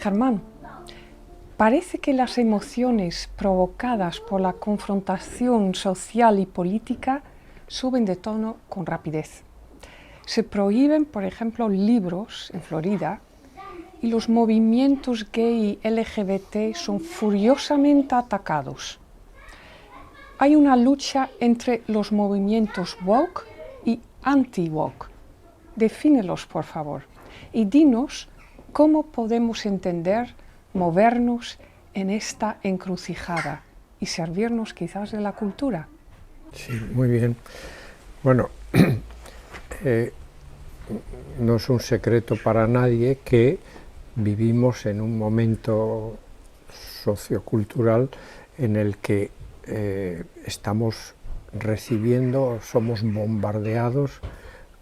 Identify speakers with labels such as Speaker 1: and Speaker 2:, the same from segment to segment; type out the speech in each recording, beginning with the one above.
Speaker 1: Germán, parece que las emociones provocadas por la confrontación social y política suben de tono con rapidez. Se prohíben, por ejemplo, libros en Florida y los movimientos gay y LGBT son furiosamente atacados. Hay una lucha entre los movimientos woke y anti-woke. Defínelos, por favor, y dinos cómo podemos entender, movernos en esta encrucijada y servirnos quizás de la cultura.
Speaker 2: Sí, muy bien. Bueno, no es un secreto para nadie que vivimos en un momento sociocultural en el que estamos recibiendo, somos bombardeados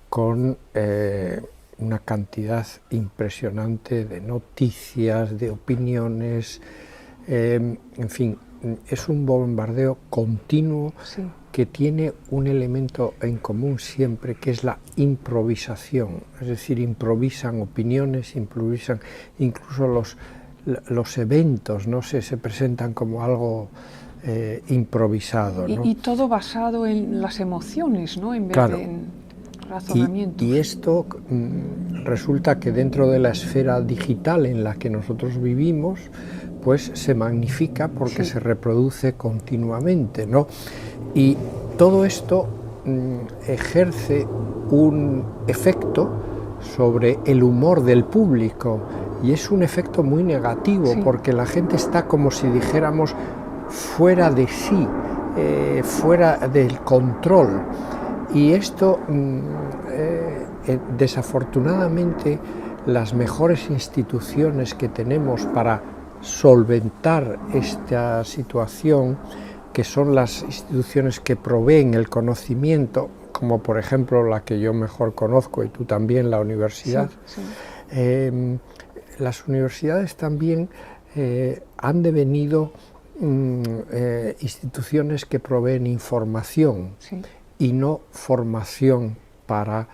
Speaker 2: con una cantidad impresionante de noticias, de opiniones, en fin, es un bombardeo continuo. Sí. Que tiene un elemento en común siempre, que es la improvisación, es decir, improvisan opiniones, improvisan incluso los eventos, no sé, se presentan como algo improvisado, ¿no?
Speaker 1: Y todo basado en las emociones, ¿no? En vez
Speaker 2: claro.
Speaker 1: de en razonamientos.
Speaker 2: Y esto resulta que dentro de la esfera digital en la que nosotros vivimos, pues se magnifica porque sí. Se reproduce continuamente, ¿no? Y todo esto ejerce un efecto sobre el humor del público y es un efecto muy negativo, sí. Porque la gente está como si dijéramos fuera de sí, fuera del control. Y esto, desafortunadamente, las mejores instituciones que tenemos para solventar esta situación, que son las instituciones que proveen el conocimiento, como por ejemplo la que yo mejor conozco y tú también, la universidad. Sí, sí. Las universidades también han devenido instituciones que proveen información, sí. Y no formación para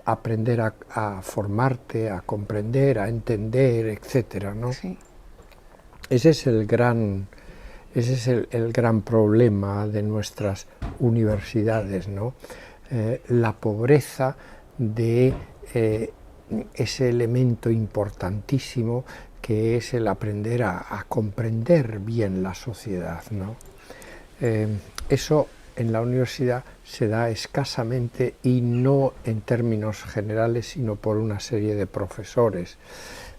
Speaker 2: aprender a formarte, a comprender, a entender, etcétera, ¿no? Sí. Ese es el gran problema de nuestras universidades, ¿no? La pobreza de ese elemento importantísimo que es el aprender a comprender bien la sociedad, ¿no? Eso en la universidad se da escasamente y no en términos generales, sino por una serie de profesores.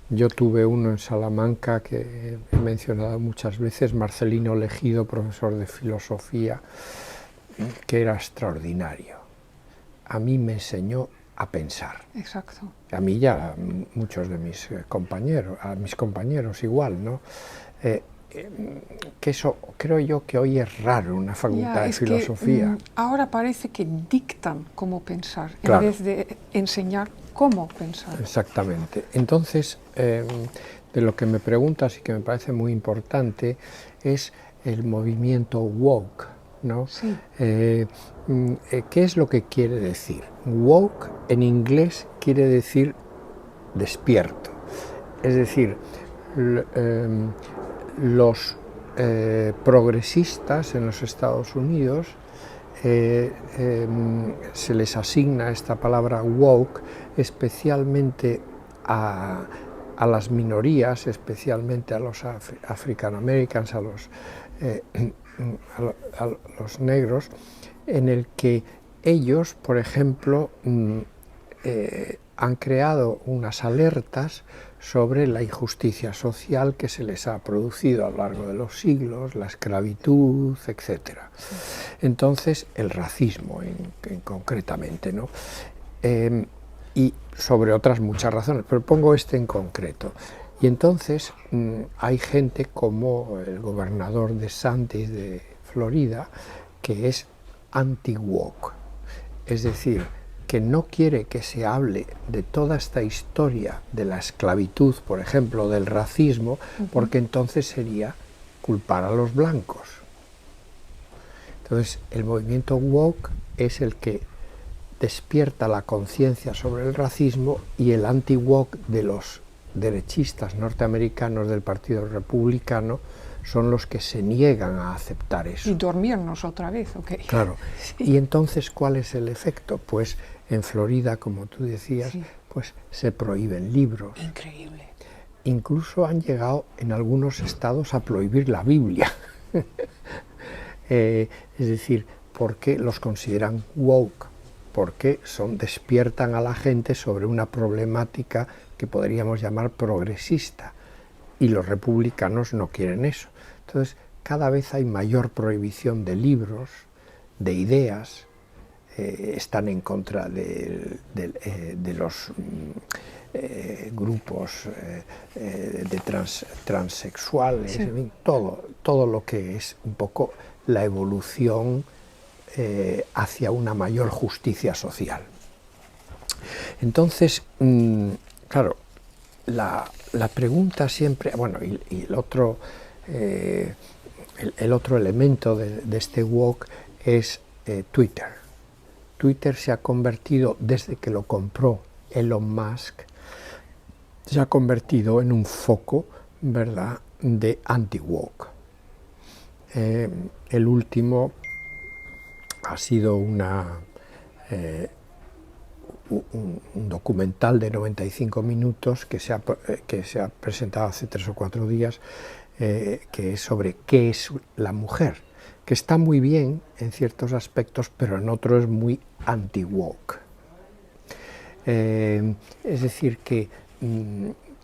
Speaker 2: Yo tuve uno en Salamanca que he mencionado muchas veces, Marcelino Legido, profesor de filosofía, que era extraordinario. A mí me enseñó a pensar.
Speaker 1: Exacto.
Speaker 2: A mí ya muchos de mis compañeros igual, ¿no? Que eso creo yo que hoy es raro en una facultad de filosofía.
Speaker 1: Ahora parece que dictan cómo pensar,
Speaker 2: claro.
Speaker 1: En vez de enseñar cómo pensar.
Speaker 2: Exactamente. Entonces, de lo que me preguntas y que me parece muy importante es el movimiento woke, ¿no? Sí. ¿Qué es lo que quiere decir? Woke en inglés quiere decir despierto. Es decir, los progresistas en los Estados Unidos se les asigna esta palabra woke especialmente a las minorías, especialmente a los African Americans, a los negros, en el que ellos, por ejemplo, han creado unas alertas sobre la injusticia social que se les ha producido a lo largo de los siglos, la esclavitud, etc. Entonces, el racismo concretamente, ¿no? Y sobre otras muchas razones, pero pongo este en concreto. Y entonces hay gente como el gobernador DeSantis de Florida, que es anti-woke, es decir, que no quiere que se hable de toda esta historia de la esclavitud, por ejemplo, del racismo, porque entonces sería culpar a los blancos. Entonces, el movimiento woke es el que despierta la conciencia sobre el racismo y el anti-woke de los derechistas norteamericanos del Partido Republicano son los que se niegan a aceptar eso.
Speaker 1: Y dormirnos otra vez, ¿ok?
Speaker 2: Claro. Sí. Y entonces, ¿cuál es el efecto? Pues en Florida, como tú decías, sí, pues se prohíben libros.
Speaker 1: Increíble.
Speaker 2: Incluso han llegado en algunos estados a prohibir la Biblia. Es decir, porque los consideran woke, porque despiertan a la gente sobre una problemática que podríamos llamar progresista, y los republicanos no quieren eso. Entonces, cada vez hay mayor prohibición de libros, de ideas, están en contra de los grupos de transexuales, sí, en fin, todo lo que es un poco la evolución hacia una mayor justicia social. Entonces, claro, la pregunta siempre, bueno, y el otro elemento de este woke es Twitter. Twitter se ha convertido, desde que lo compró Elon Musk, se ha convertido en un foco, ¿verdad?, de anti-woke. El último ha sido un documental de 95 minutos que se ha presentado hace 3 o 4 días, que es sobre qué es la mujer, que está muy bien en ciertos aspectos, pero en otros es muy anti-woke. Es decir, que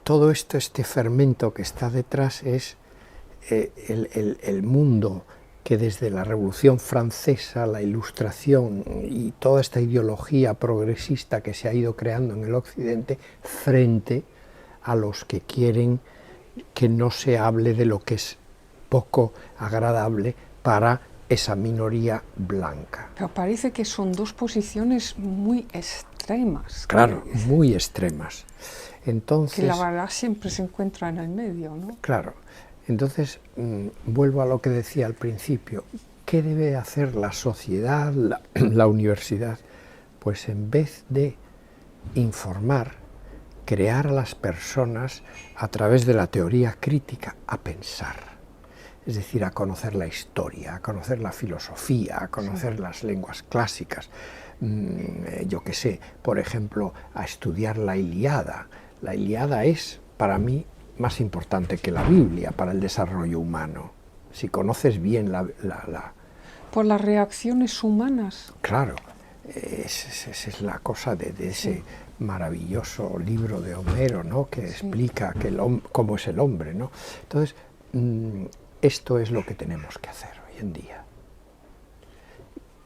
Speaker 2: todo esto, este fermento que está detrás es el mundo que desde la Revolución Francesa, la Ilustración y toda esta ideología progresista que se ha ido creando en el Occidente, frente a los que quieren que no se hable de lo que es poco agradable para esa minoría blanca.
Speaker 1: Pero parece que son dos posiciones muy extremas.
Speaker 2: Claro, muy extremas. Entonces,
Speaker 1: que la verdad siempre se encuentra en el medio, ¿no?
Speaker 2: Claro. Entonces, vuelvo a lo que decía al principio. ¿Qué debe hacer la sociedad, la universidad? Pues en vez de informar, crear a las personas a través de la teoría crítica a pensar. Es decir, a conocer la historia, a conocer la filosofía, a conocer las lenguas clásicas. Yo qué sé, por ejemplo, a estudiar la Ilíada. La Ilíada es, para mí, más importante que la Biblia para el desarrollo humano. Si conoces bien
Speaker 1: Por las reacciones humanas.
Speaker 2: Claro, esa es la cosa de ese maravilloso libro de Homero, ¿no?, que explica cómo es el hombre, ¿no? Entonces, esto es lo que tenemos que hacer hoy en día.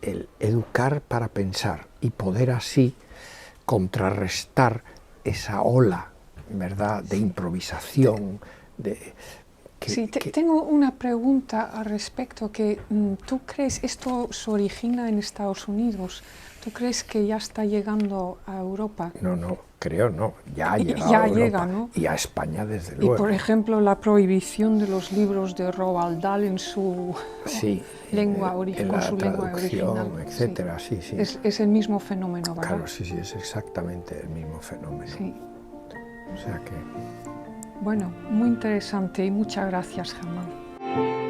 Speaker 2: El educar para pensar y poder así contrarrestar esa ola, ¿verdad?, de improvisación.
Speaker 1: Tengo una pregunta al respecto. ¿Tú crees, esto se origina en Estados Unidos, tú crees que ya está llegando a Europa?
Speaker 2: No, ya ha llegado a Europa,
Speaker 1: llega, ¿no?
Speaker 2: Y a España, desde luego.
Speaker 1: Y por ejemplo, la prohibición de los libros de Roald Dahl en su lengua original,
Speaker 2: etcétera, sí.
Speaker 1: Es el mismo fenómeno, ¿verdad?
Speaker 2: Claro, sí, es exactamente el mismo fenómeno.
Speaker 1: Sí.
Speaker 2: O sea que...
Speaker 1: Bueno, muy interesante y muchas gracias, Germán.